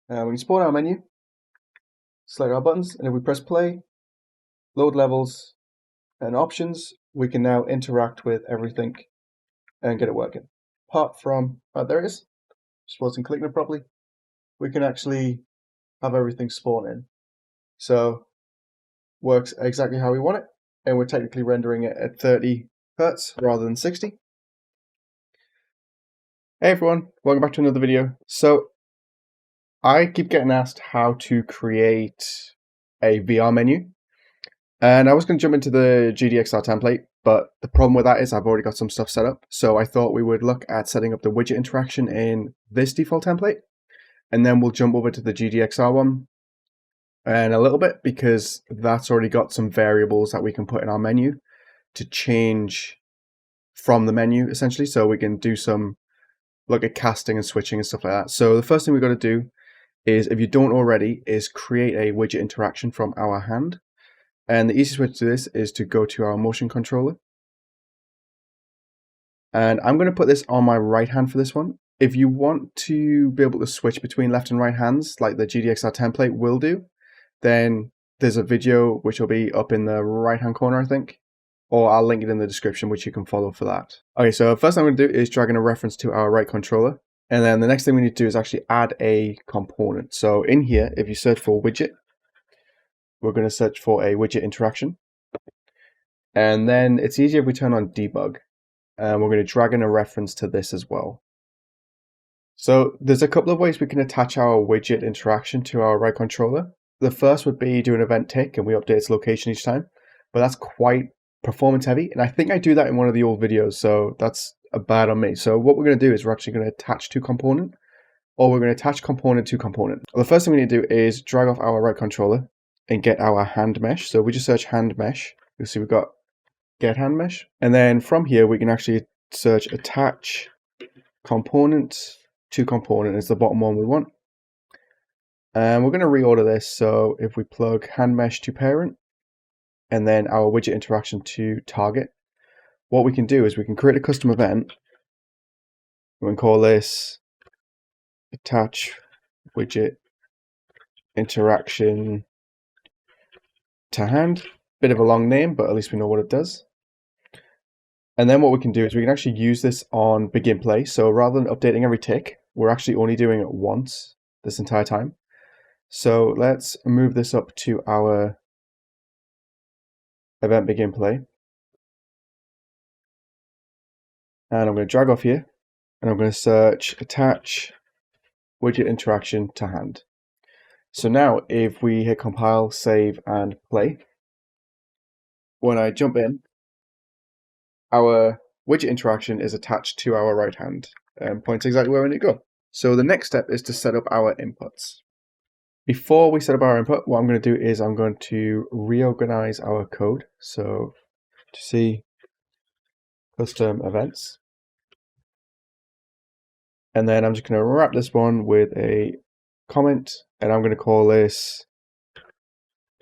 We can spawn our menu, select our buttons, and if we press play, load levels and options, we can now interact with everything and get it working. Apart from, there it is, just wasn't clicking it properly, we can actually have everything spawn in. So, works exactly how we want it, and we're technically rendering it at 30 Hertz rather than 60. Hey everyone, welcome back to another video. So, I keep getting asked how to create a VR menu, and I was going to jump into the GDXR template, but the problem with that is I've already got some stuff set up, so I thought we would look at setting up the widget interaction in this default template, and then we'll jump over to the GDXR one in a little bit, because that's already got some variables that we can put in our menu to change from the menu, essentially, so we can do some look at casting and switching and stuff like that. So the first thing we've got to do is, if you don't already, is create a widget interaction from our hand. And the easiest way to do this is to go to our motion controller. And I'm going to put this on my right hand for this one. If you want to be able to switch between left and right hands, like the GDXR template will do, then there's a video which will be up in the right hand corner, I think. Or I'll link it in the description, which you can follow for that. Okay, so first thing I'm going to do is drag in a reference to our right controller. And then the next thing we need to do is actually add a component. So in here, if you search for widget, we're going to search for a widget interaction. And then it's easier if we turn on debug. And we're going to drag in a reference to this as well. So there's a couple of ways we can attach our widget interaction to our right controller. The first would be do an event tick and we update its location each time. But that's quite performance heavy, and I think I do that in one of the old videos, so that's a bad on me. So what we're going to do is we're actually going to attach to component, or we're going to attach component to component. Well, the first thing we need to do is drag off our right controller and get our hand mesh. So we just search hand mesh. You'll see we've got get hand mesh, and then from here we can actually search attach component to component is the bottom one we want. And we're going to reorder this. So if we plug hand mesh to parent, and then our widget interaction to target, what we can do is we can create a custom event. We can call this attach widget interaction to hand. Bit of a long name, but at least we know what it does. And then what we can do is we can actually use this on begin play. So rather than updating every tick, we're actually only doing it once this entire time. So let's move this up to our event begin play. And I'm going to drag off here, and I'm going to search attach widget interaction to hand. So now if we hit compile, save, and play, when I jump in, our widget interaction is attached to our right hand and points exactly where we need to go. So the next step is to set up our inputs. Before we set up our input, what I'm going to do is I'm going to reorganize our code. So to see custom events. And then I'm just going to wrap this one with a comment, and I'm going to call this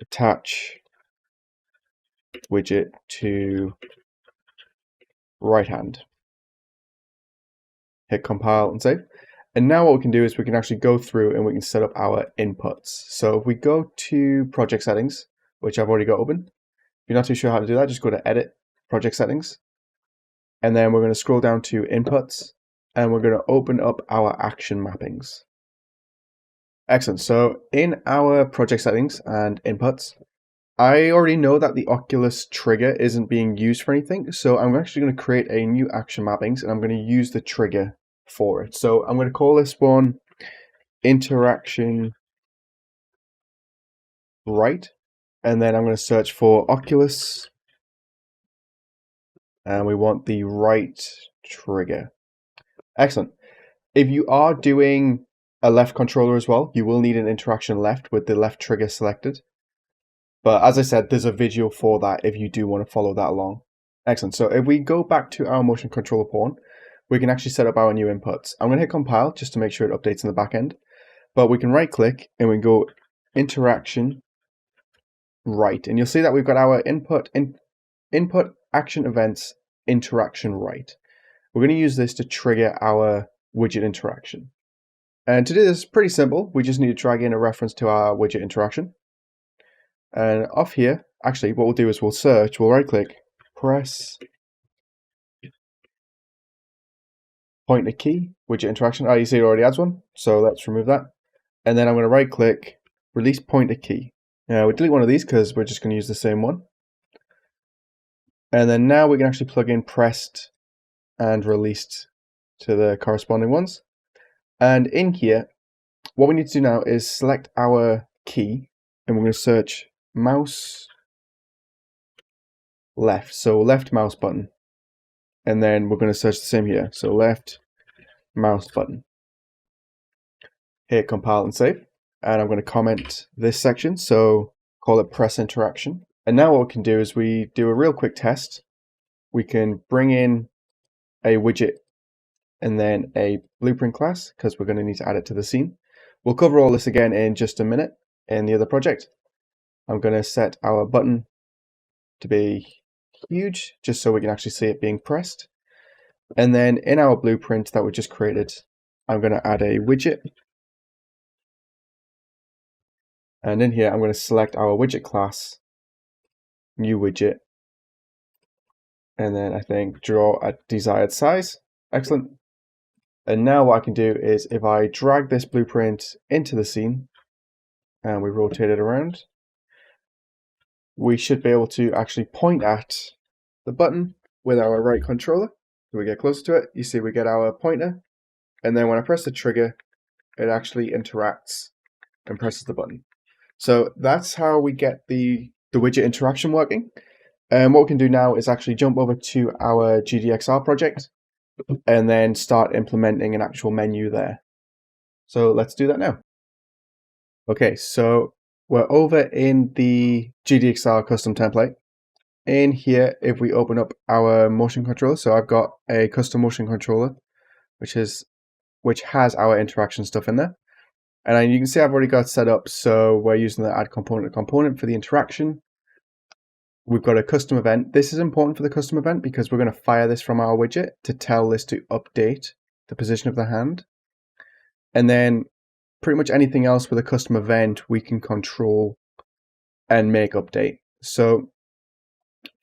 attach widget to right hand. Hit compile and save. And now what we can do is we can actually go through and we can set up our inputs. So if we go to project settings, which I've already got open, if you're not too sure how to do that, just go to edit, project settings. And then we're going to scroll down to inputs, and we're going to open up our action mappings. Excellent. So in our project settings and inputs, I already know that the Oculus trigger isn't being used for anything. So I'm actually going to create a new action mappings, and I'm going to use the trigger for it. So I'm going to call this one interaction right. And then I'm going to search for Oculus, and we want the right trigger. Excellent. If you are doing a left controller as well, you will need an interaction left with the left trigger selected. But as I said, there's a video for that if you do want to follow that along. Excellent. So if we go back to our motion controller pawn, we can actually set up our new inputs. I'm going to hit compile just to make sure it updates in the back end. But we can right click and we can go interaction right. And you'll see that we've got our input action events interaction right. We're going to use this to trigger our widget interaction. And to do this, pretty simple. We just need to drag in a reference to our widget interaction. And off here, actually, what we'll do is we'll search, we'll right click, press pointer key, widget interaction. Oh, you see it already adds one. So let's remove that. And then I'm going to right click, release pointer key. Now we delete one of these because we're just going to use the same one. And then now we can actually plug in pressed and released to the corresponding ones. And in here, what we need to do now is select our key and we're going to search mouse left. So left mouse button. And then we're going to search the same here. So left mouse button. Hit compile and save. And I'm going to comment this section. So call it press interaction. And now what we can do is we do a real quick test. We can bring in a widget and then a blueprint class because we're going to need to add it to the scene. We'll cover all this again in just a minute in the other project. I'm going to set our button to be huge just so we can actually see it being pressed. And then in our blueprint that we just created, I'm going to add a widget. And in here, I'm going to select our widget class, new widget, and then I think draw a desired size. Excellent. And now what I can do is if I drag this blueprint into the scene and we rotate it around, we should be able to actually point at the button with our right controller. So we get closer to it, you see we get our pointer, and then when I press the trigger, it actually interacts and presses the button. So that's how we get the widget interaction working. And what we can do now is actually jump over to our GDXR project and then start implementing an actual menu there. So let's do that now. Okay, so we're over in the GDXR custom template. In here, if we open up our motion controller, so I've got a custom motion controller, which has our interaction stuff in there. And you can see I've already got it set up, so we're using the add component for the interaction. We've got a custom event. This is important for the custom event because we're going to fire this from our widget to tell this to update the position of the hand. And then pretty much anything else with a custom event we can control and make update. So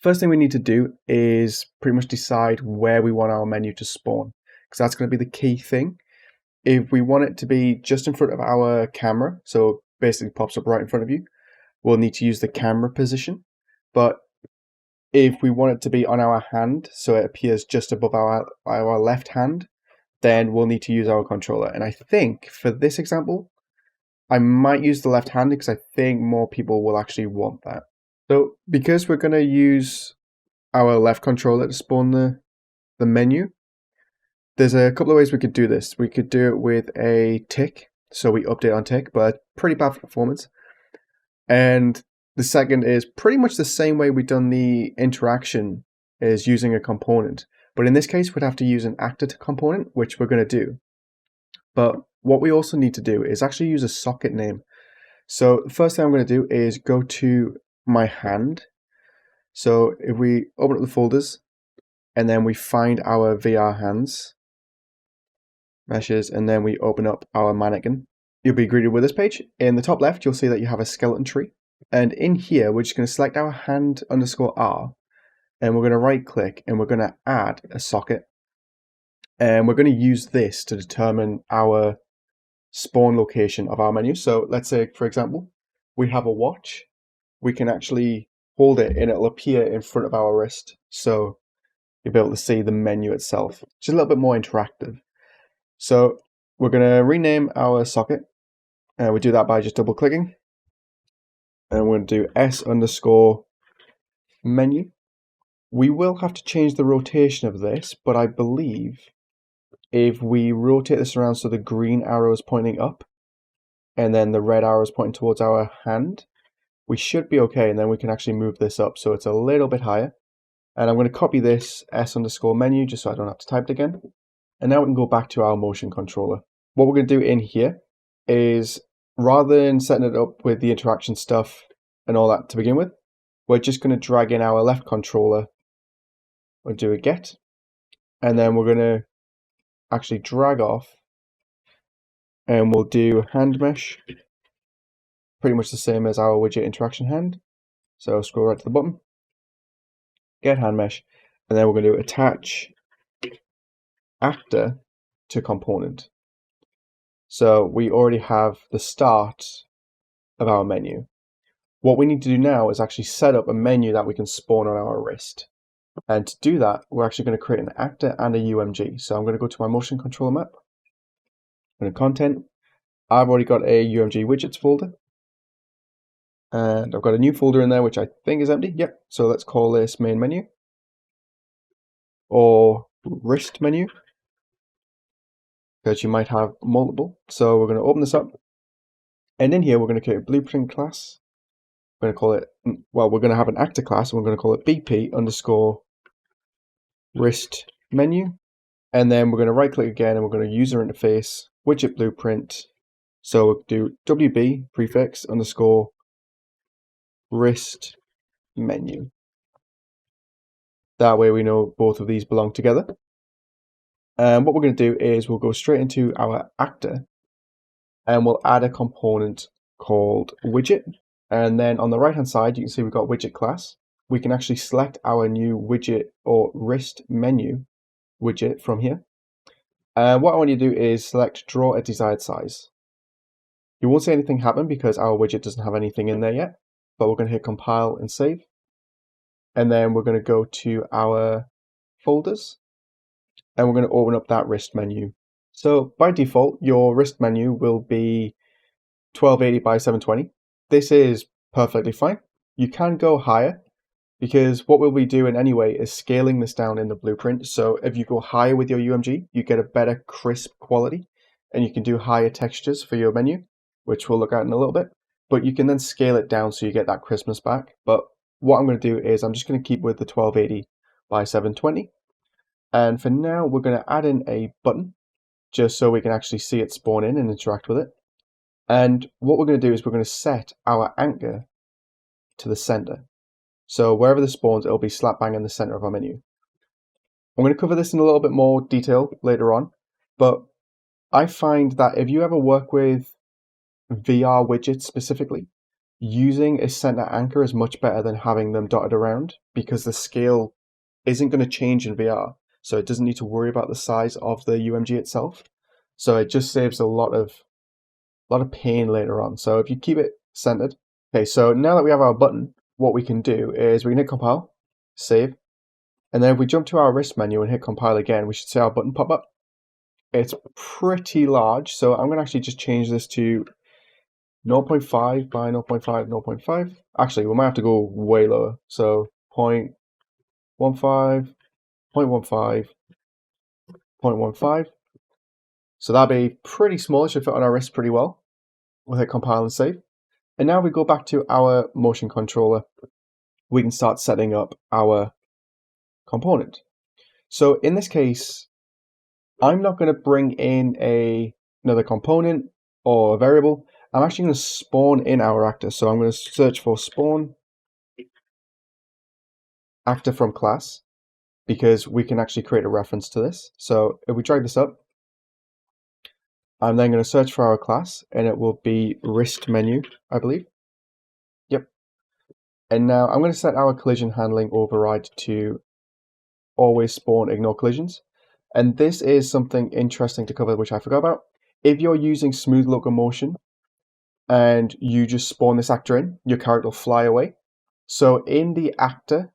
first thing we need to do is pretty much decide where we want our menu to spawn, because that's going to be the key thing. If we want it to be just in front of our camera, so basically pops up right in front of you, we'll need to use the camera position. But if we want it to be on our hand, so it appears just above our left hand, then we'll need to use our controller. And I think for this example, I might use the left hand because I think more people will actually want that. So because we're going to use our left controller to spawn the menu, there's a couple of ways we could do this. We could do it with a tick, so we update on tick, but pretty bad for performance. And the second is pretty much the same way we've done the interaction, is using a component. But in this case, we'd have to use an actor component, which we're going to do. But what we also need to do is actually use a socket name. So the first thing I'm going to do is go to my hand. So if we open up the folders and then we find our VR hands meshes, and then we open up our mannequin, you'll be greeted with this page. In the top left, you'll see that you have a skeleton tree. And in here, we're just going to select our hand underscore R, and we're going to right click and we're going to add a socket. And we're going to use this to determine our spawn location of our menu. So let's say, for example, we have a watch. We can actually hold it and it'll appear in front of our wrist. So you'll be able to see the menu itself, which is a little bit more interactive. So we're going to rename our socket. And we do that by just double clicking. And we're going to do S underscore menu. We will have to change the rotation of this, but I believe if we rotate this around so the green arrow is pointing up and then the red arrow is pointing towards our hand, we should be okay. And then we can actually move this up so it's a little bit higher. And I'm going to copy this S underscore menu just so I don't have to type it again. And now we can go back to our motion controller. What we're going to do in here is, rather than setting it up with the interaction stuff and all that to begin with, we're just going to drag in our left controller. We'll do a get. And then we're going to actually drag off and we'll do hand mesh, pretty much the same as our widget interaction hand. So scroll right to the bottom, get hand mesh, and then we're going to attach actor to component. So we already have the start of our menu. What we need to do now is actually set up a menu that we can spawn on our wrist. And to do that, we're actually going to create an actor and a UMG. So I'm going to go to my motion controller map. I'm going to content. I've already got a UMG widgets folder. And I've got a new folder in there, which I think is empty. Yep. So let's call this main menu or wrist menu, because you might have multiple. So we're going to open this up. And in here, we're going to create a blueprint class. We're going to call it, well, we're going to have an actor class, and we're going to call it BP underscore wrist menu. And then we're going to right click again, and we're going to user interface widget blueprint. So we'll do WB prefix underscore wrist menu. That way we know both of these belong together. And what we're going to do is we'll go straight into our actor, and we'll add a component called widget. And then on the right hand side, you can see we've got widget class. We can actually select our new widget or wrist menu widget from here. And what I want you to do is select draw a desired size. You won't see anything happen because our widget doesn't have anything in there yet, but we're going to hit compile and save. And then we're going to go to our folders, and we're going to open up that wrist menu. So by default, your wrist menu will be 1280 by 720. This is perfectly fine. You can go higher, because what we'll be doing anyway is scaling this down in the blueprint. So if you go higher with your UMG, you get a better crisp quality, and you can do higher textures for your menu, which we'll look at in a little bit. But you can then scale it down so you get that crispness back. But what I'm going to do is I'm just going to keep with the 1280 by 720. And for now, we're going to add in a button just so we can actually see it spawn in and interact with it. And what we're going to do is we're going to set our anchor to the center. So wherever this spawns, it'll be slap bang in the center of our menu. I'm going to cover this in a little bit more detail later on, but I find that if you ever work with VR widgets specifically, using a center anchor is much better than having them dotted around, because the scale isn't going to change in VR. So it doesn't need to worry about the size of the UMG itself. So it just saves a lot of pain later on. So if you keep it centered. Okay, so now that we have our button, what we can do is we can hit compile, save, and then if we jump to our wrist menu and hit compile again, we should see our button pop up. It's pretty large, so I'm going to actually just change this to 0.5 by 0.5, 0.5. Actually, we might have to go way lower. So 0.15, 0.15, 0.15. So that'd be pretty small. It should fit on our wrist pretty well. We'll hit compile and save. And now we go back to our motion controller. We can start setting up our component. So in this case, I'm not going to bring in another component or a variable. I'm actually going to spawn in our actor. So I'm going to search for spawn actor from class, because we can actually create a reference to this. So if we drag this up, I'm then going to search for our class, and it will be wrist menu, I believe. Yep. And now I'm going to set our collision handling override to always spawn ignore collisions. And this is something interesting to cover, which I forgot about. If you're using smooth locomotion and you just spawn this actor in, your character will fly away. So in the actor,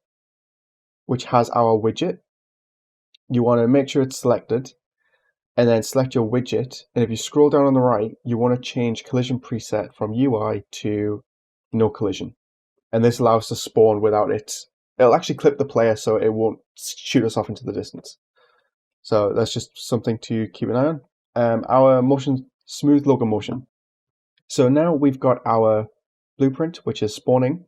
which has our widget, you want to make sure it's selected, and then select your widget. And if you scroll down on the right, you want to change collision preset from UI to no collision. And this allows us to spawn without it. It'll actually clip the player so it won't shoot us off into the distance. So that's just something to keep an eye on. Our motion, smooth locomotion. So now we've got our blueprint, which is spawning.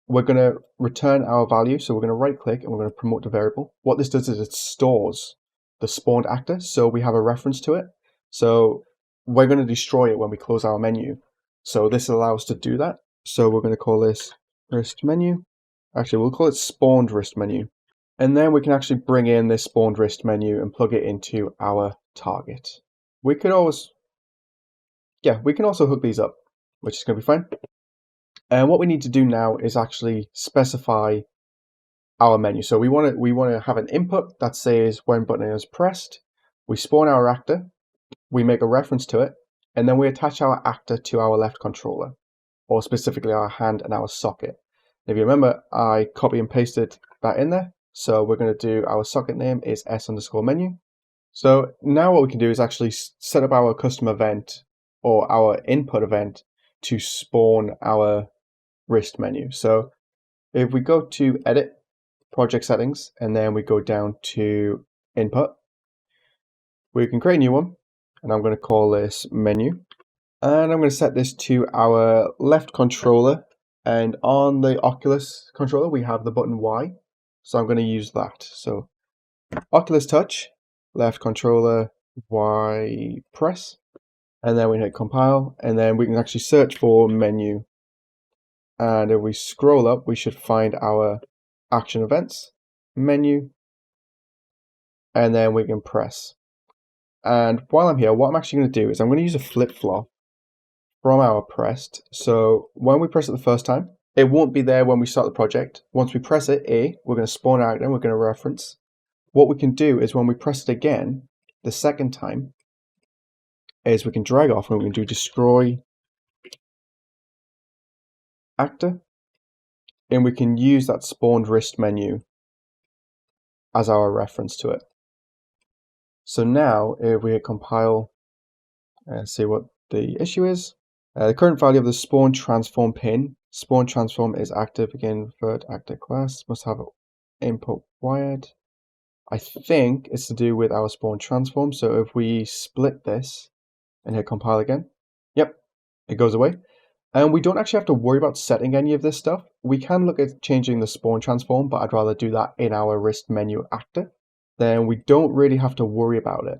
We're going to return our value. So we're going to right click and we're going to promote to variable. What this does is it stores the spawned actor, so we have a reference to it. So we're going to destroy it when we close our menu. So this allows us to do that. So we're going to call this wrist menu. Actually, we'll call it spawned wrist menu. And then we can actually bring in this spawned wrist menu and plug it into our target. We could always yeah, we can also hook these up, which is going to be fine. And what we need to do now is actually specify our menu. So we want to have an input that says when button is pressed, we spawn our actor, we make a reference to it, and then we attach our actor to our left controller, or specifically our hand and our socket. If you remember, I copy and pasted that in there. So we're going to do our socket name is s_menu. So now what we can do is actually set up our custom event or our input event to spawn our wrist menu. So if we go to edit, project settings, and then we go down to input, we can create a new one, and I'm going to call this menu. And I'm going to set this to our left controller, and on the Oculus controller we have the button Y, so I'm going to use that. So Oculus touch, left controller, Y press, and then we hit compile, and then we can actually search for menu, and if we scroll up we should find our action events, menu, and then we can press. And while I'm here, what I'm actually going to do is I'm going to use a flip-flop from our pressed. So when we press it the first time, it won't be there when we start the project. Once we press it, we're going to spawn out and we're going to reference. What we can do is when we press it again, the second time, is we can drag off and we can do destroy actor, and we can use that spawned wrist menu as our reference to it. So now if we hit compile and see what the issue is, the current value of the spawn transform pin, spawn transform is active, again vert actor class, must have input wired. I think it's to do with our spawn transform. So if we split this and hit compile again, yep, it goes away. And we don't actually have to worry about setting any of this stuff. We can look at changing the spawn transform, but I'd rather do that in our wrist menu actor. Then we don't really have to worry about it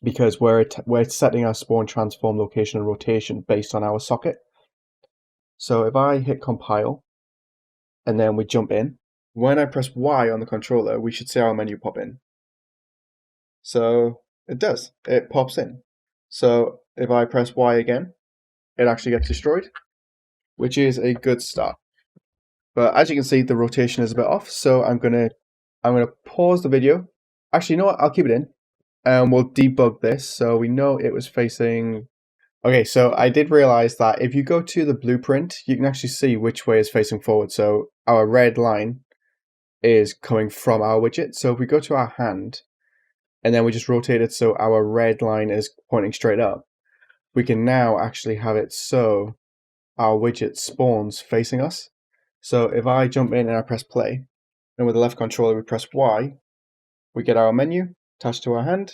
because we're setting our spawn transform location and rotation based on our socket. So if I hit compile and then we jump in, when I press Y on the controller, we should see our menu pop in. So it does, it pops in. So if I press Y again, it actually gets destroyed, which is a good start. But as you can see, the rotation is a bit off, so I'm gonna pause the video. Actually, you know what? I'll keep it in, and we'll debug this so we know it was facing. Okay, so I did realize that if you go to the blueprint, you can actually see which way is facing forward. So our red line is coming from our widget. So if we go to our hand, and then we just rotate it so our red line is pointing straight up, we can now actually have it so our widget spawns facing us. So if I jump in and I press play, and with the left controller we press Y, we get our menu attached to our hand,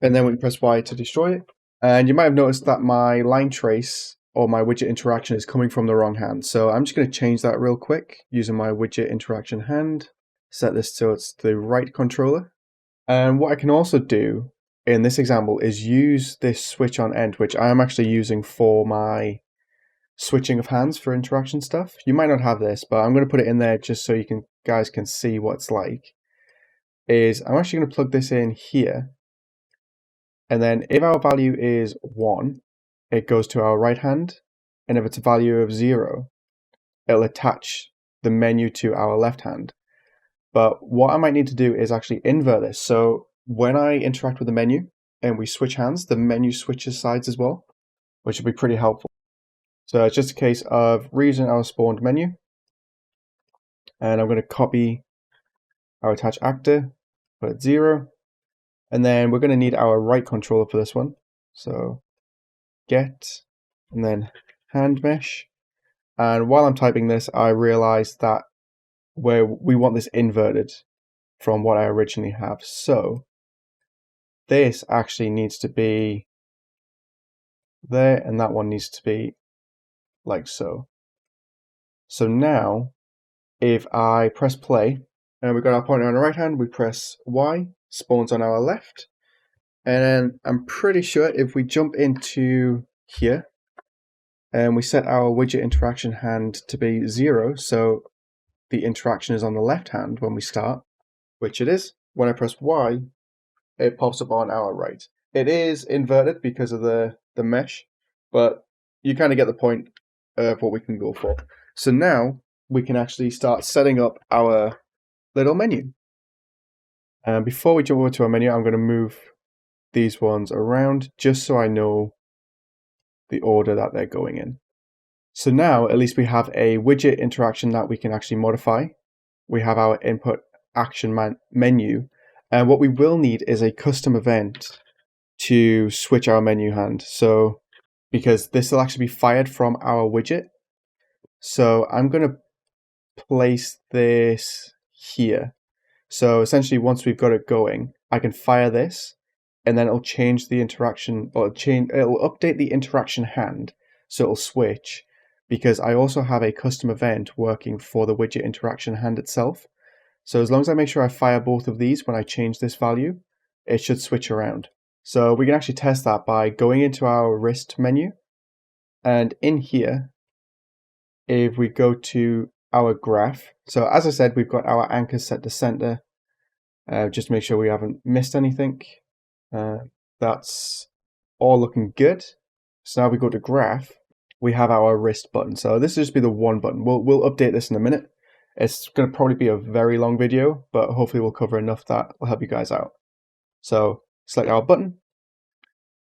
and then we can press Y to destroy it. And you might have noticed that my line trace or my widget interaction is coming from the wrong hand. So I'm just going to change that real quick using my widget interaction hand, set this so it's the right controller. And what I can also do in this example is use this switch on end, which I am actually using for my switching of hands for interaction stuff. You might not have this, but I'm going to put it in there just so you guys can see what it's like. I'm actually going to plug this in here, and then if our value is 1, it goes to our right hand, and if it's a value of 0, it'll attach the menu to our left hand. But what I might need to do is actually invert this. So when I interact with the menu and we switch hands, the menu switches sides as well, which would be pretty helpful. So it's just a case of reusing our spawned menu, and I'm going to copy our attach actor, put it 0, and then we're going to need our right controller for this one. So get, and then hand mesh. And while I'm typing this, I realized that we want this inverted from what I originally have. So this actually needs to be there, and that one needs to be like so. So now, if I press play, and we've got our pointer on the right hand, we press Y, spawns on our left, and then I'm pretty sure if we jump into here, and we set our widget interaction hand to be 0, so the interaction is on the left hand when we start, which it is. When I press Y, it pops up on our right. It is inverted because of the the mesh, but you kind of get the point of what we can go for. So now we can actually start setting up our little menu. And before we jump over to our menu, I'm going to move these ones around just so I know the order that they're going in. So now at least we have a widget interaction that we can actually modify. We have our input action menu, and what we will need is a custom event to switch our menu hand. So because this will actually be fired from our widget. So I'm going to place this here. So essentially once we've got it going, I can fire this and then it'll change the interaction, or it'll update the interaction hand. So it'll switch, because I also have a custom event working for the widget interaction hand itself. So as long as I make sure I fire both of these when I change this value, it should switch around. So we can actually test that by going into our wrist menu, and in here, if we go to our graph, so as I said, we've got our anchors set to center, just to make sure we haven't missed anything. That's all looking good. So now we go to graph, we have our wrist button. So this will just be the one button. We'll update this in a minute. It's going to probably be a very long video, but hopefully we'll cover enough that will help you guys out. So select our button,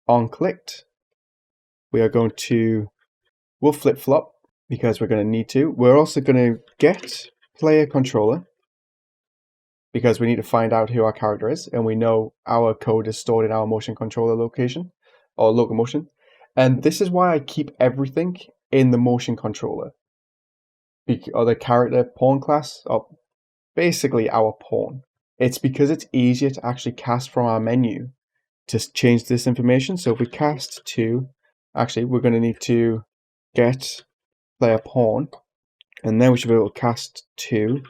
on clicked. We are going to, we'll flip flop because we're going to need to. We're also going to get player controller because we need to find out who our character is, and we know our code is stored in our motion controller location or locomotion. And this is why I keep everything in the motion controller, or the character pawn class, or basically our pawn. It's because it's easier to actually cast from our menu to change this information. So if we cast to, actually we're going to need to get player pawn, and then we should be able to cast to,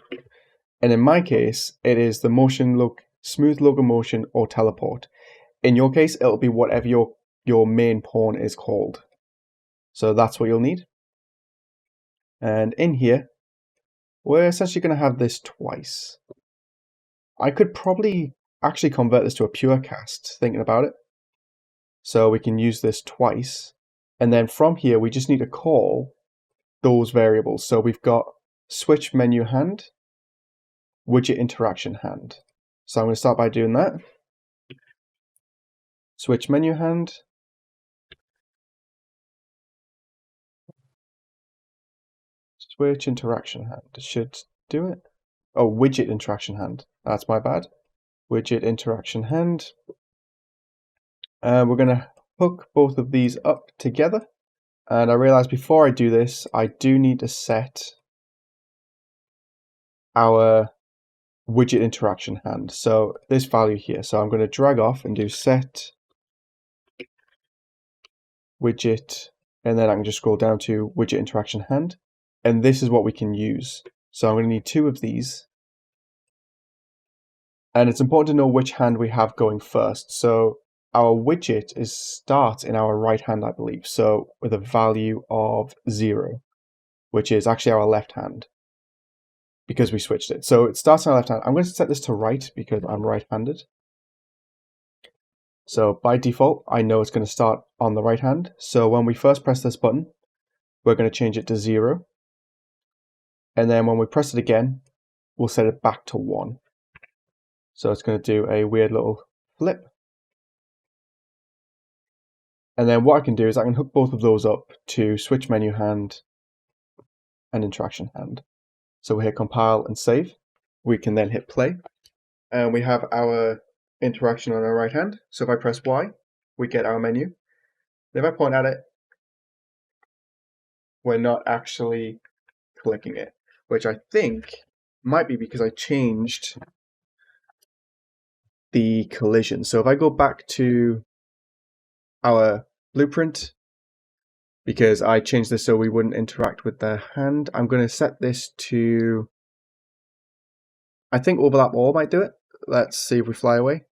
and in my case it is the motion smooth locomotion or teleport. In your case it'll be whatever your main pawn is called. So that's what you'll need. And in here we're essentially going to have this twice. I could probably actually convert this to a pure cast, thinking about it. So we can use this twice, and then from here we just need to call those variables. So we've got switch menu hand, widget interaction hand. So I'm going to start by doing that. Switch menu hand, switch interaction hand. It should do it. Oh, widget interaction hand. That's my bad. Widget interaction hand. We're going to hook both of these up together. And I realized before I do this, I do need to set our widget interaction hand. So this value here. So I'm going to drag off and do set widget, and then I can just scroll down to widget interaction hand. And this is what we can use. So I'm going to need two of these. And it's important to know which hand we have going first. So our widget starts in our right hand, I believe. So with a value of 0, which is actually our left hand, because we switched it. So it starts on our left hand. I'm going to set this to right because I'm right-handed. So by default, I know it's going to start on the right hand. So when we first press this button, we're going to change it to 0. And then when we press it again, we'll set it back to 1. So it's going to do a weird little flip. And then what I can do is I can hook both of those up to switch menu hand and interaction hand. So we hit compile and save. We can then hit play. And we have our interaction on our right hand. So if I press Y, we get our menu. And if I point at it, we're not actually clicking it, which I think might be because I changed the collision. So if I go back to our blueprint, because I changed this so we wouldn't interact with the hand, I'm going to set this to, I think overlap all might do it. Let's see if we fly away.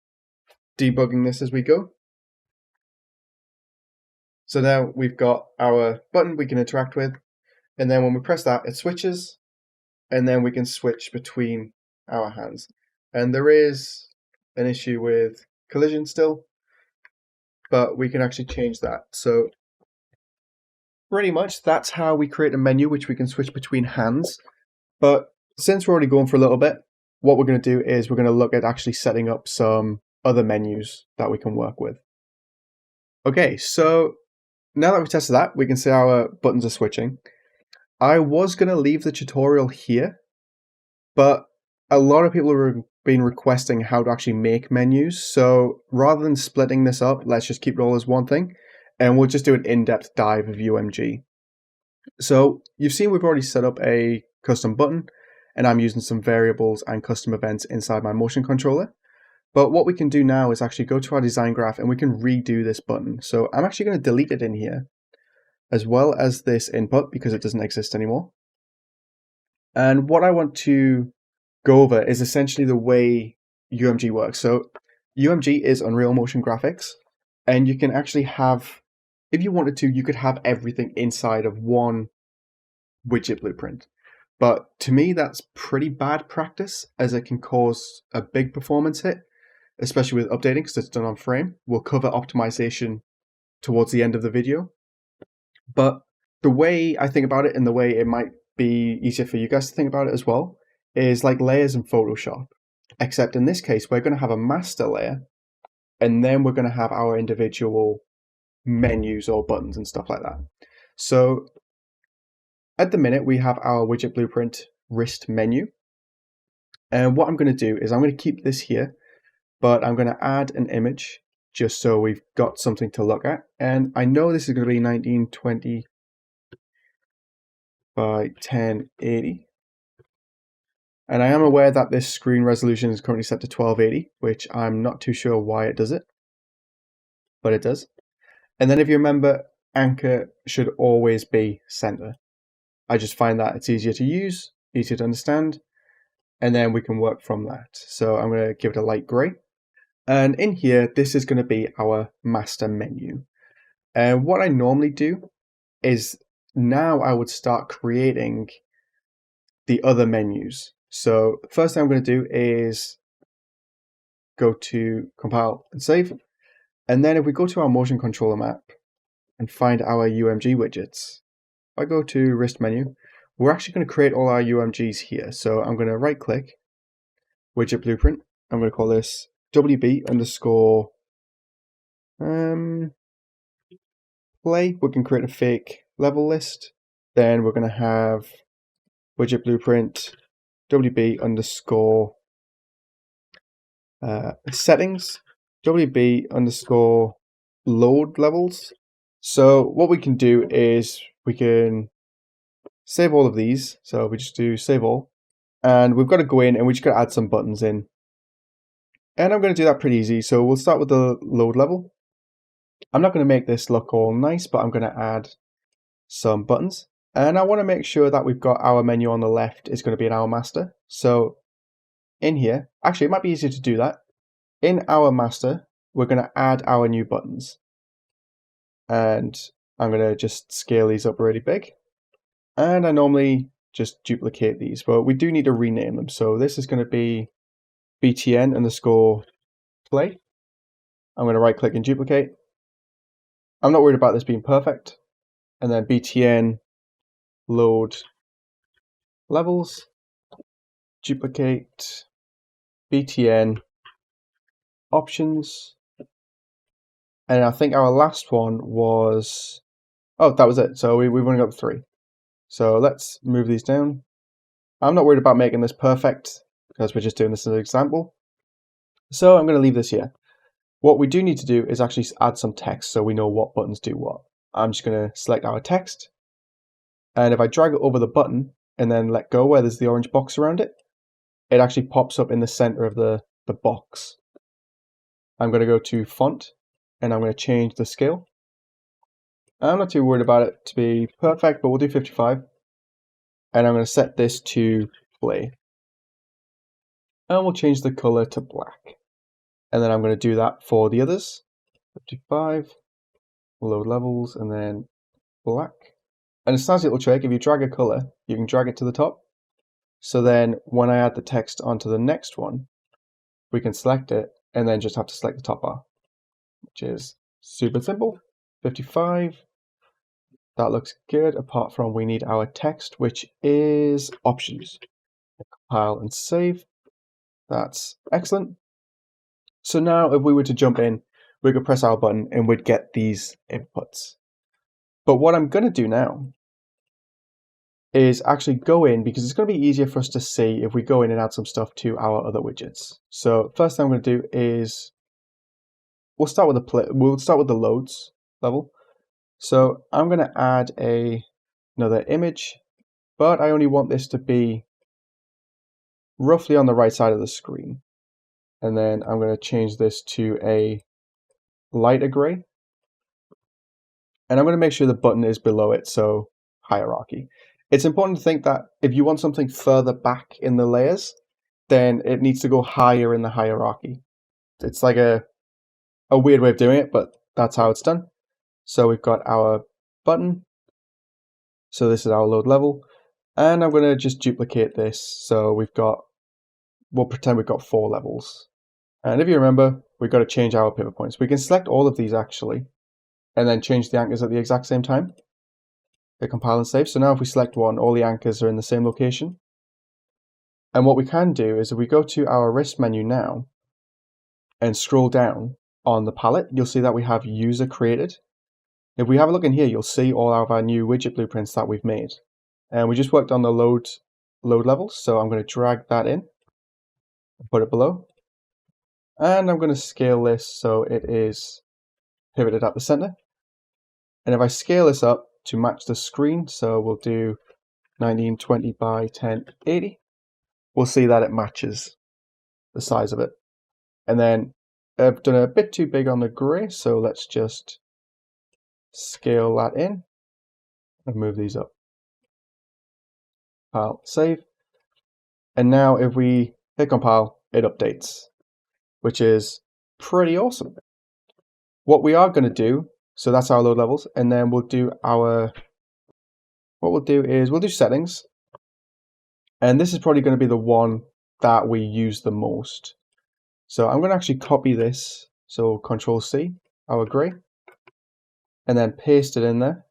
Debugging this as we go. So now we've got our button we can interact with, and then when we press that, it switches, and then we can switch between our hands. And there is an issue with collision still, but we can actually change that. So pretty much that's how we create a menu which we can switch between hands. But since we're already going for a little bit, what we're going to do is we're going to look at actually setting up some other menus that we can work with. Okay, so now that we've tested that, we can see our buttons are switching. I was going to leave the tutorial here, but a lot of people have been requesting how to actually make menus. So rather than splitting this up, let's just keep it all as one thing, and we'll just do an in-depth dive of UMG. So you've seen we've already set up a custom button, and I'm using some variables and custom events inside my motion controller. But what we can do now is actually go to our design graph and we can redo this button. So I'm actually going to delete it in here, as well as this input because it doesn't exist anymore. And what I want to go over is essentially the way UMG works. So UMG is Unreal Motion Graphics, and you can actually have, if you wanted to, you could have everything inside of one widget blueprint. But to me, that's pretty bad practice, as it can cause a big performance hit, especially with updating because it's done on frame. We'll cover optimization towards the end of the video. But the way I think about it, and the way it might be easier for you guys to think about it as well, is like layers in Photoshop. Except in this case, we're going to have a master layer, and then we're going to have our individual menus or buttons and stuff like that. So at the minute, we have our widget blueprint wrist menu. And what I'm going to do is I'm going to keep this here, but I'm going to add an image just so we've got something to look at. And I know this is going to be 1920 by 1080. And I am aware that this screen resolution is currently set to 1280, which I'm not too sure why it does it, but it does. And then if you remember, anchor should always be center. I just find that it's easier to use, easier to understand, and then we can work from that. So I'm going to give it a light gray. And in here, this is going to be our master menu. And what I normally do is now I would start creating the other menus. So first thing I'm going to do is go to compile and save. And then if we go to our motion controller map and find our UMG widgets, if I go to wrist menu, we're actually going to create all our UMGs here. So I'm going to right click, widget blueprint. I'm going to call this WB underscore play. We can create a fake level list. Then we're going to have widget blueprint WB underscore settings, WB underscore load levels. So what we can do is we can save all of these. So we just do save all, and we've got to go in and we just got to add some buttons in. And I'm going to do that pretty easy. So we'll start with the load level. I'm not going to make this look all nice, but I'm going to add some buttons. And I want to make sure that we've got our menu on the left is going to be in our master. So in here, actually it might be easier to do that. In our master, we're going to add our new buttons. And I'm going to just scale these up really big. And I normally just duplicate these, but we do need to rename them. So this is going to be btn underscore play. I'm going to right click and duplicate. I'm not worried about this being perfect. And then btn load levels, duplicate, btn options. And I think our last one was, oh, that was it. So we've only got 3. So let's move these down. I'm not worried about making this perfect because we're just doing this as an example. So I'm going to leave this here. What we do need to do is actually add some text so we know what buttons do what. I'm just going to select our text. And if I drag it over the button and then let go where there's the orange box around it, it actually pops up in the center of the box. I'm going to go to font and I'm going to change the scale. I'm not too worried about it to be perfect, but we'll do 55. And I'm going to set this to play. And we'll change the color to black. And then I'm going to do that for the others. 55, load levels, and then black. And it's a nice little trick. If you drag a color, you can drag it to the top. So then when I add the text onto the next one, we can select it and then just have to select the top bar, which is Super simple. 55. That looks good, apart from we need our text, which is options. Compile and save. That's excellent. So now if we were to jump in, we could press our button and we'd get these inputs. But what I'm going to do now is actually go in, because it's going to be easier for us to see if we go in and add some stuff to our other widgets. So first thing I'm going to do is we'll start with the loads level. So I'm going to add another image, but I only want this to be roughly on the right side of the screen. And then I'm going to change this to a lighter gray. And I'm going to make sure the button is below it, so hierarchy. It's important to think that if you want something further back in the layers, then it needs to go higher in the hierarchy. It's like a weird way of doing it, but that's how it's done. So we've got our button. So this is our load level. And I'm going to just duplicate this. So we'll pretend we've got 4 levels. And if you remember, we've got to change our pivot points. We can select all of these actually, and then change the anchors at the exact same time. Hit compile and save. So now if we select one, all the anchors are in the same location. And what we can do is if we go to our wrist menu now and scroll down on the palette, you'll see that we have user created. If we have a look in here, you'll see all of our new widget blueprints that we've made. And we just worked on the load levels. So I'm going to drag that in and put it below. And I'm going to scale this so it is pivoted at the center. And if I scale this up to match the screen, so we'll do 1920 by 1080, we'll see that it matches the size of it. And then I've done a bit too big on the gray, so let's just scale that in and move these up. Compile, save. And now if we hit compile, it updates, which is pretty awesome. What we are going to do, so that's our load levels, and then we'll do what we'll do is we'll do settings. And this is probably going to be the one that we use the most. So I'm going to actually copy this. So Control C, our gray, and then paste it in there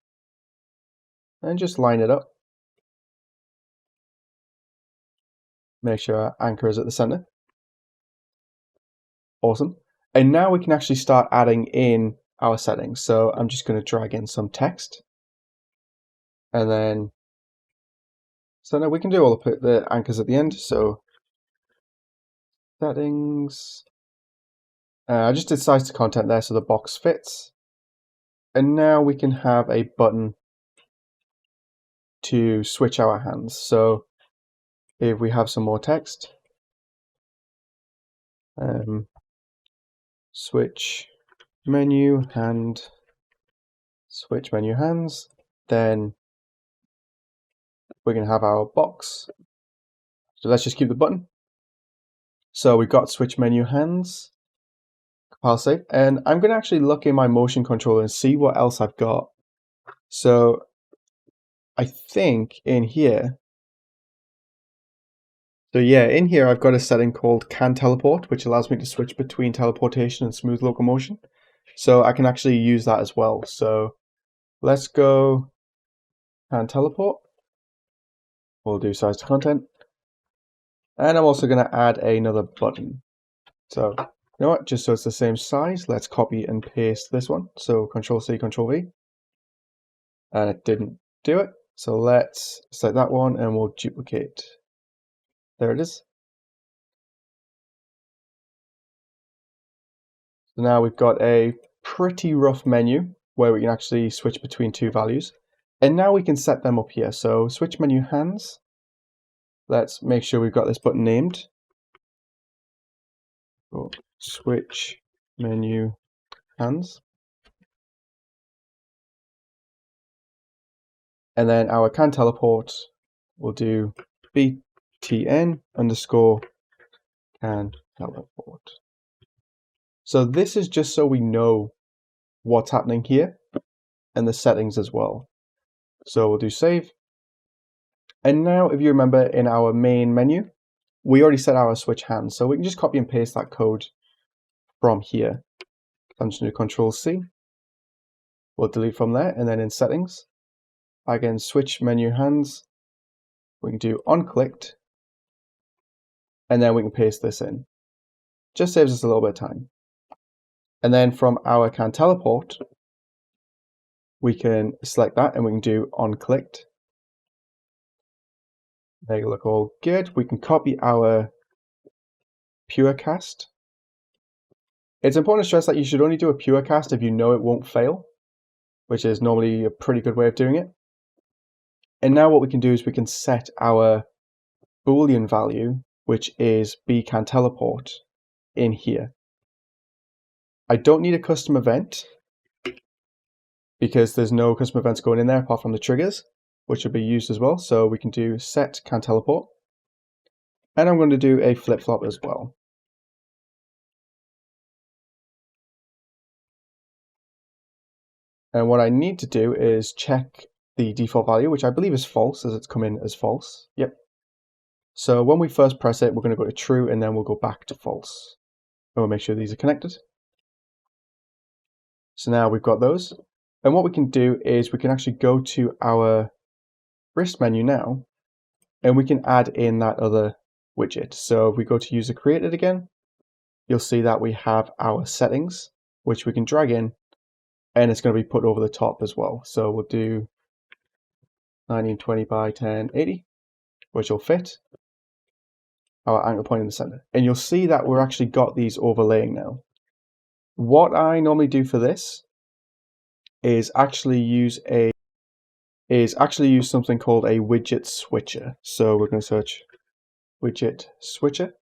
and just line it up. Make sure our anchor is at the center. Awesome. And now we can actually start adding in our settings. So I'm just going to drag in some text. And then, so now we can do all the anchors at the end. So settings. I just did size to content there so the box fits. And now we can have a button to switch our hands. So if we have some more text, switch menu hand, switch menu hands, then we're going to have our box. So let's just keep the button. So we've got switch menu hands, compile save, and I'm going to actually look in my motion controller and see what else I've got. So I think in here, in here I've got a setting called can teleport, which allows me to switch between teleportation and smooth locomotion. So I can actually use that as well. So let's go can teleport. We'll do size to content. And I'm also going to add another button. So you know what, just so it's the same size, let's copy and paste this one. So Control C, Control V. And it didn't do it. So let's select that one and we'll duplicate. There it is. So now we've got a pretty rough menu where we can actually switch between 2 values. And now we can set them up here. So switch menu hands. Let's make sure we've got this button named. Switch menu hands. And then our can teleport, we'll do btn underscore can teleport. So this is just so we know what's happening here and the settings as well. So we'll do save. And now if you remember in our main menu, we already set our switch hands. So we can just copy and paste that code from here. I'm just going to Control C, we'll delete from there, and then in settings, again, switch menu hands, we can do on-clicked, and then we can paste this in. Just saves us a little bit of time. And then from our can teleport, we can select that and we can do on-clicked. Make it look all good. We can copy our pure cast. It's important to stress that you should only do a pure cast if you know it won't fail, which is normally a pretty good way of doing it. And now what we can do is we can set our Boolean value, which is bCanTeleport, in here. I don't need a custom event because there's no custom events going in there apart from the triggers, which will be used as well. So we can do set can teleport, and I'm going to do a flip-flop as well. And what I need to do is check the default value, which I believe is false, as it's come in as false. Yep. So when we first press it, we're going to go to true, and then we'll go back to false. And we'll make sure these are connected. So now we've got those. And what we can do is we can actually go to our wrist menu now, and we can add in that other widget. So if we go to user created again, you'll see that we have our settings, which we can drag in, and it's going to be put over the top as well. So we'll do 1920 by 1080, which will fit our anchor point in the center. And you'll see that we're actually got these overlaying now. What I normally do for this is actually use something called a widget switcher. So we're going to search widget switcher,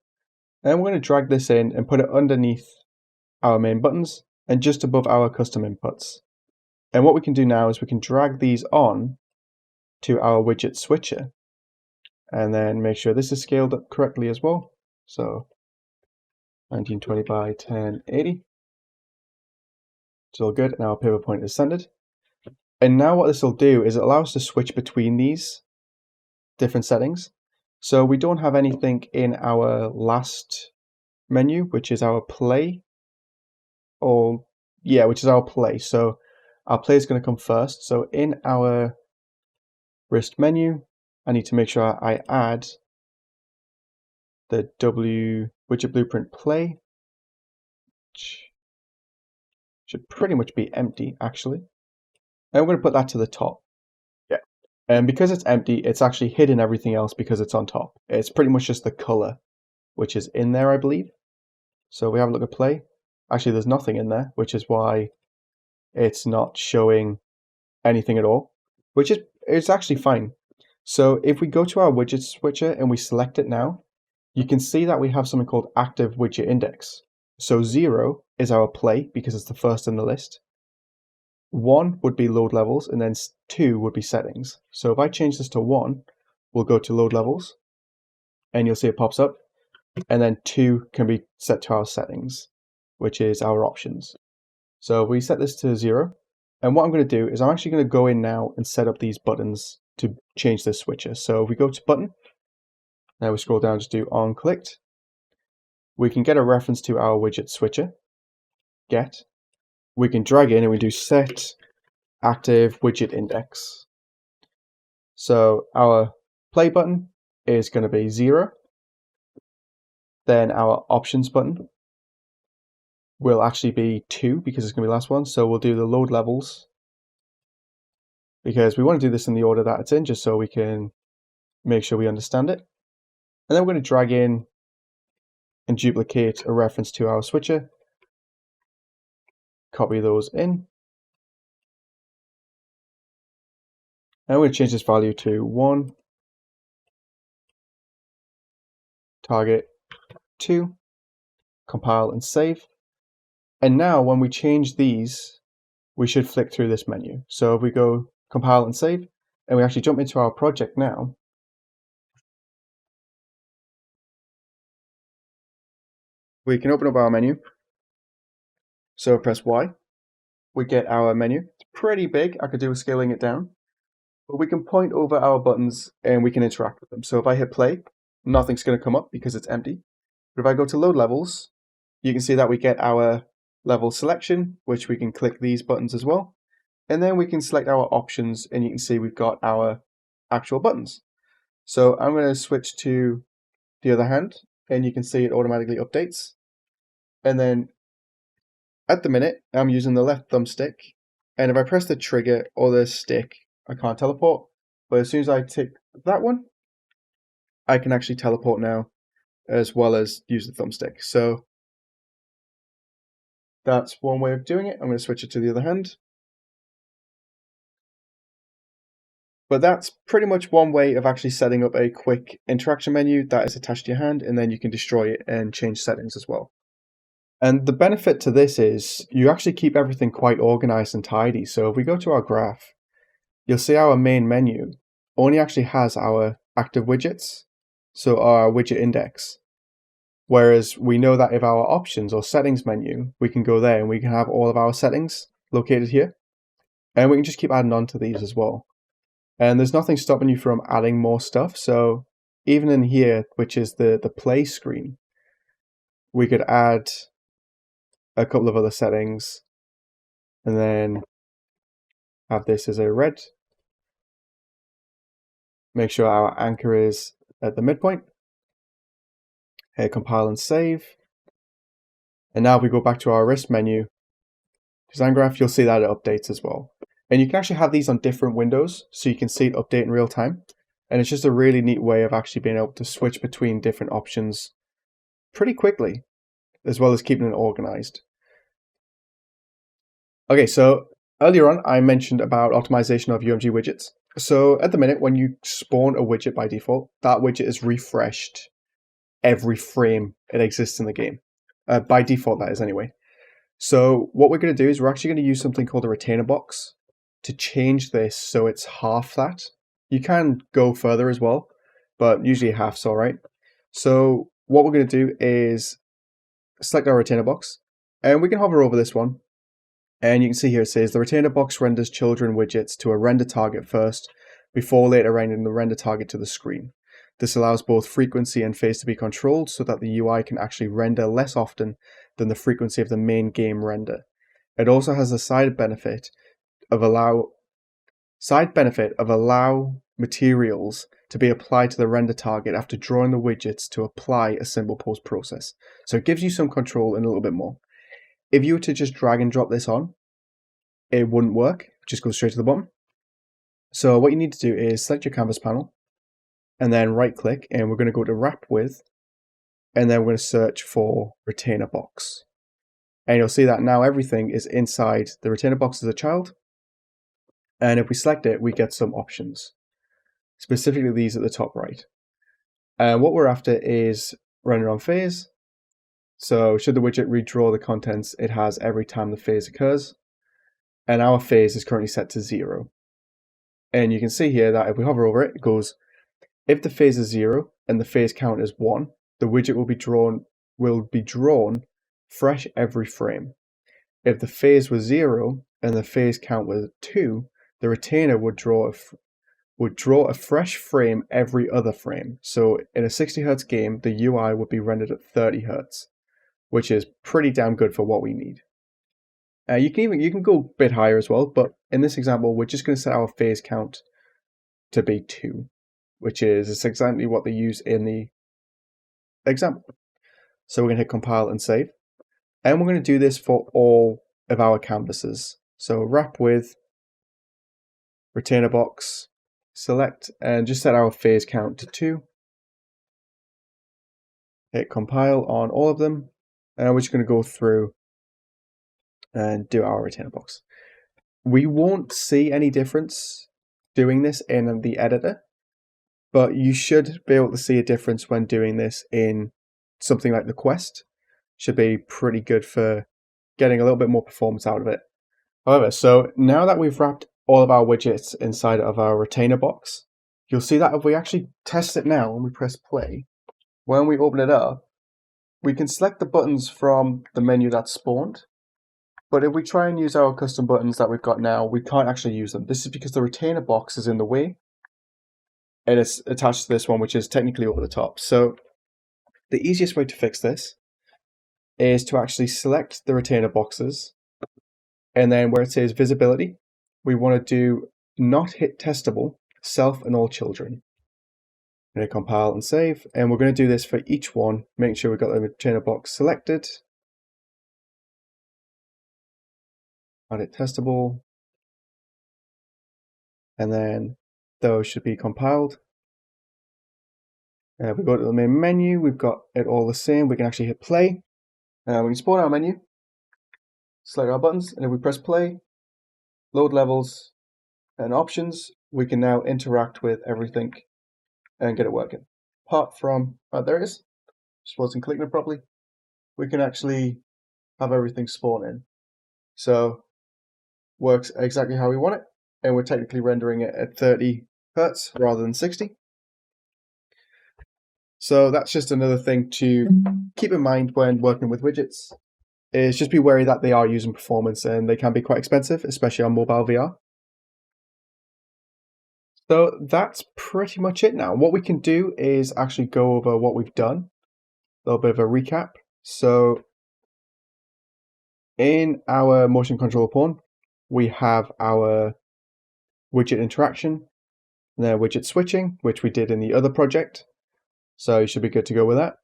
and we're going to drag this in and put it underneath our main buttons and just above our custom inputs. And what we can do now is we can drag these on to our widget switcher, and then make sure this is scaled up correctly as well. So 1920 by 1080. It's all good. Now our pivot point is centered. And now what this will do is it allows us to switch between these different settings. So we don't have anything in our last menu, which is our play. Which is our play. So our play is going to come first. So in our wrist menu, I need to make sure I add the widget blueprint play, which should pretty much be empty actually. And we're going to put that to the top. Yeah. And because it's empty, it's actually hidden everything else because it's on top. It's pretty much just the color, which is in there, I believe. So we have a look at play. Actually, there's nothing in there, which is why it's not showing anything at all, which is it's actually fine. So if we go to our widget switcher and we select it now, you can see that we have something called active widget index. So 0 is our play because it's the first in the list. 1 would be load levels, and then 2 would be settings. So if I change this to 1, we'll go to load levels, and you'll see it pops up. And then 2 can be set to our settings, which is our options. So we set this to 0. And what I'm going to do is I'm actually going to go in now and set up these buttons to change this switcher. So if we go to button, now we scroll down, just do on clicked. We can get a reference to our widget switcher, get. We can drag in and we do set active widget index. So our play button is going to be 0. Then our options button will actually be 2 because it's going to be the last one. So we'll do the load levels because we want to do this in the order that it's in, just so we can make sure we understand it. And then we're going to drag in and duplicate a reference to our switcher. Copy those in. And we're going to change this value to 1. Target 2. Compile and save. And now when we change these, we should flick through this menu. So if we go compile and save, and we actually jump into our project now, we can open up our menu. So press Y, we get our menu. It's pretty big. I could do with scaling it down. But we can point over our buttons and we can interact with them. So if I hit play, nothing's going to come up because it's empty. But if I go to load levels, you can see that we get our level selection, which we can click these buttons as well. And then we can select our options and you can see we've got our actual buttons. So I'm going to switch to the other hand and you can see it automatically updates. And then at the minute, I'm using the left thumbstick. And if I press the trigger or the stick, I can't teleport. But as soon as I tick that one, I can actually teleport now as well as use the thumbstick. So that's one way of doing it. I'm going to switch it to the other hand. But that's pretty much one way of actually setting up a quick interaction menu that is attached to your hand, and then you can destroy it and change settings as well. And the benefit to this is you actually keep everything quite organized and tidy. So if we go to our graph, you'll see our main menu only actually has our active widgets, so our widget index. Whereas we know that if our options or settings menu, we can go there and we can have all of our settings located here. And we can just keep adding on to these as well. And there's nothing stopping you from adding more stuff. So even in here, which is the play screen, we could add a couple of other settings and then have this as a red. Make sure our anchor is at the midpoint. Hit compile and save. And now if we go back to our wrist menu, design graph, you'll see that it updates as well. And you can actually have these on different windows so you can see it update in real time. And it's just a really neat way of actually being able to switch between different options pretty quickly, as well as keeping it organized. Okay, so earlier on, I mentioned about optimization of UMG widgets. So at the minute, when you spawn a widget by default, that widget is refreshed every frame it exists in the game. By default, that is anyway. So what we're going to do is we're actually going to use something called a retainer box to change this so it's half that. You can go further as well, but usually half's all right. So what we're going to do is select our retainer box, and we can hover over this one. And you can see here it says the retainer box renders children widgets to a render target first before later rendering the render target to the screen. This allows both frequency and phase to be controlled so that the UI can actually render less often than the frequency of the main game render. It also has a side benefit of allow materials to be applied to the render target after drawing the widgets to apply a simple post process. So it gives you some control and a little bit more. If you were to just drag and drop this on, it wouldn't work. Just go straight to the bottom. So what you need to do is select your canvas panel and then right click, and we're going to go to wrap with, and then we're going to search for retainer box. And you'll see that now everything is inside the retainer box as a child. And if we select it, we get some options, specifically these at the top right. And what we're after is render on phase. So should the widget redraw the contents it has every time the phase occurs. And our phase is currently set to 0. And you can see here that if we hover over it, it goes, if the phase is 0 and the phase count is 1, the widget will be drawn fresh every frame. If the phase was 0 and the phase count was 2, the retainer would draw a fresh frame every other frame. So in a 60 Hz game, the UI would be rendered at 30 Hz, which is pretty damn good for what we need. You can go a bit higher as well, but in this example, we're just going to set our phase count to be 2, which is exactly what they use in the example. So we're going to hit compile and save. And we're going to do this for all of our canvases. So wrap with, retainer box, select, and just set our phase count to 2. Hit compile on all of them. And we're just going to go through and do our retainer box. We won't see any difference doing this in the editor, but you should be able to see a difference when doing this in something like the Quest. Should be pretty good for getting a little bit more performance out of it. However, so now that we've wrapped all of our widgets inside of our retainer box, you'll see that if we actually test it now and we press play, when we open it up, we can select the buttons from the menu that's spawned. But if we try and use our custom buttons that we've got now, we can't actually use them. This is because the retainer box is in the way and it's attached to this one, which is technically over the top. So the easiest way to fix this is to actually select the retainer boxes, and then where it says visibility, we want to do not hit testable, self and all children. I'm going to compile and save, and we're going to do this for each one, making sure we've got the retainer box selected. Not hit testable, and then those should be compiled. We go to the main menu, we've got it all the same. We can actually hit play. We can spawn our menu, select our buttons, and if we press play, load levels and options, we can now interact with everything and get it working. Apart from, there it is, just wasn't clicking it properly. We can actually have everything spawn in. So, works exactly how we want it, and we're technically rendering it at 30 Hertz rather than 60. So that's just another thing to keep in mind when working with widgets, is just be wary that they are using performance and they can be quite expensive, especially on mobile VR. So that's pretty much it now. What we can do is actually go over what we've done, a little bit of a recap. So in our motion controller pawn, we have our widget interaction, the widget switching, which we did in the other project. So you should be good to go with that.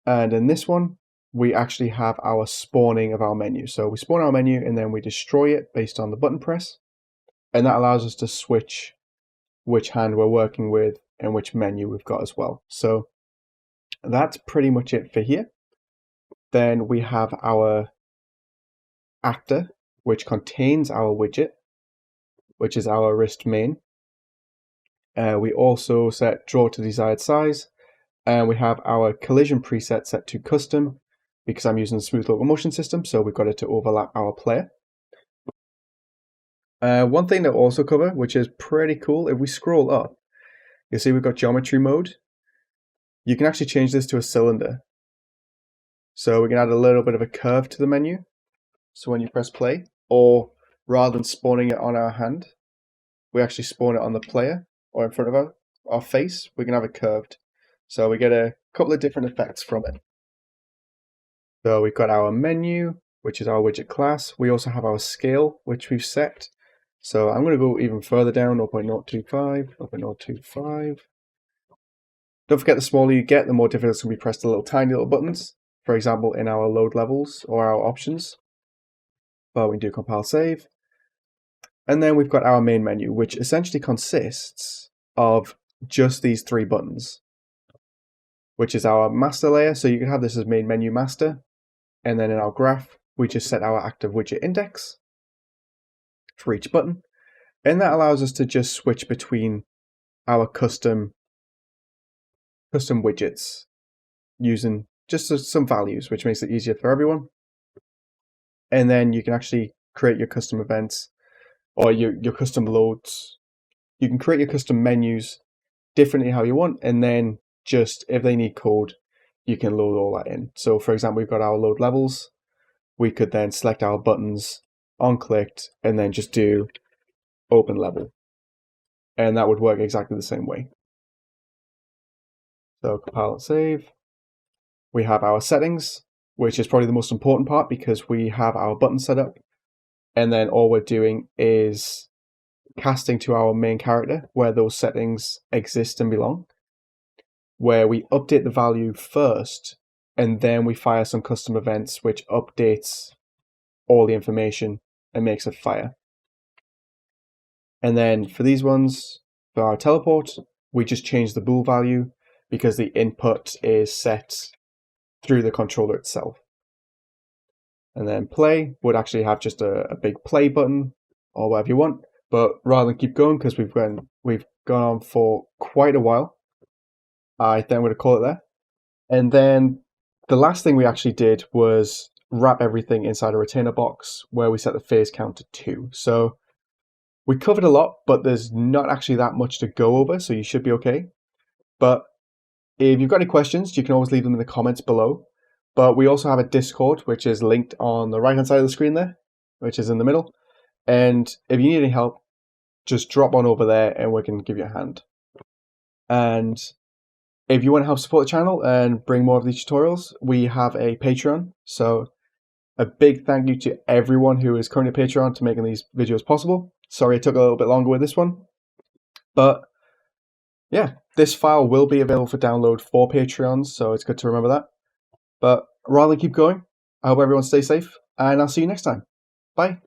And in this one, we actually have our spawning of our menu. So we spawn our menu and then we destroy it based on the button press. And that allows us to switch which hand we're working with and which menu we've got as well. So that's pretty much it for here. Then we have our actor, which contains our widget, which is our wrist main. We also set draw to desired size. And we have our collision preset set to custom because I'm using the smooth locomotion system, so we've got it to overlap our player. One thing to also cover, which is pretty cool, if we scroll up, you'll see we've got geometry mode. You can actually change this to a cylinder. So we can add a little bit of a curve to the menu. So when you press play, or rather than spawning it on our hand, we actually spawn it on the player or in front of our face, we can have it curved. So we get a couple of different effects from it. So we've got our menu, which is our widget class. We also have our scale, which we've set. So I'm going to go even further down, 0.025, 0.025. Don't forget, the smaller you get, the more difficult it's going to be pressed the little tiny little buttons. For example, in our load levels or our options. But we can do compile save. And then we've got our main menu, which essentially consists of just these three buttons, which is our master layer. So you can have this as main menu master. And then in our graph, we just set our active widget index for each button. And that allows us to just switch between our custom widgets using just some values, which makes it easier for everyone. And then you can actually create your custom events or your custom loads. You can create your custom menus differently how you want, and then just if they need code, you can load all that in. So for example, we've got our load levels. We could then select our buttons on clicked and then just do open level. And that would work exactly the same way. So compile and save. We have our settings, which is probably the most important part because we have our button set up. And then all we're doing is casting to our main character where those settings exist and belong, where we update the value first, and then we fire some custom events which updates all the information and makes it fire. And then for these ones, for our teleport, we just change the bool value because the input is set through the controller itself. And then play would actually have just a big play button or whatever you want. But rather than keep going, because we've gone on for quite a while, I think I'm going to call it there. And then the last thing we actually did was wrap everything inside a retainer box where we set the phase count to 2. So we covered a lot, but there's not actually that much to go over, so you should be okay. But if you've got any questions, you can always leave them in the comments below. But we also have a Discord, which is linked on the right-hand side of the screen there, which is in the middle. And if you need any help, just drop on over there and we can give you a hand. And if you want to help support the channel and bring more of these tutorials, we have a Patreon. So a big thank you to everyone who is currently a Patreon to making these videos possible. Sorry it took a little bit longer with this one. But yeah, this file will be available for download for Patreons, so it's good to remember that. But rather than keep going, I hope everyone stays safe, and I'll see you next time. Bye.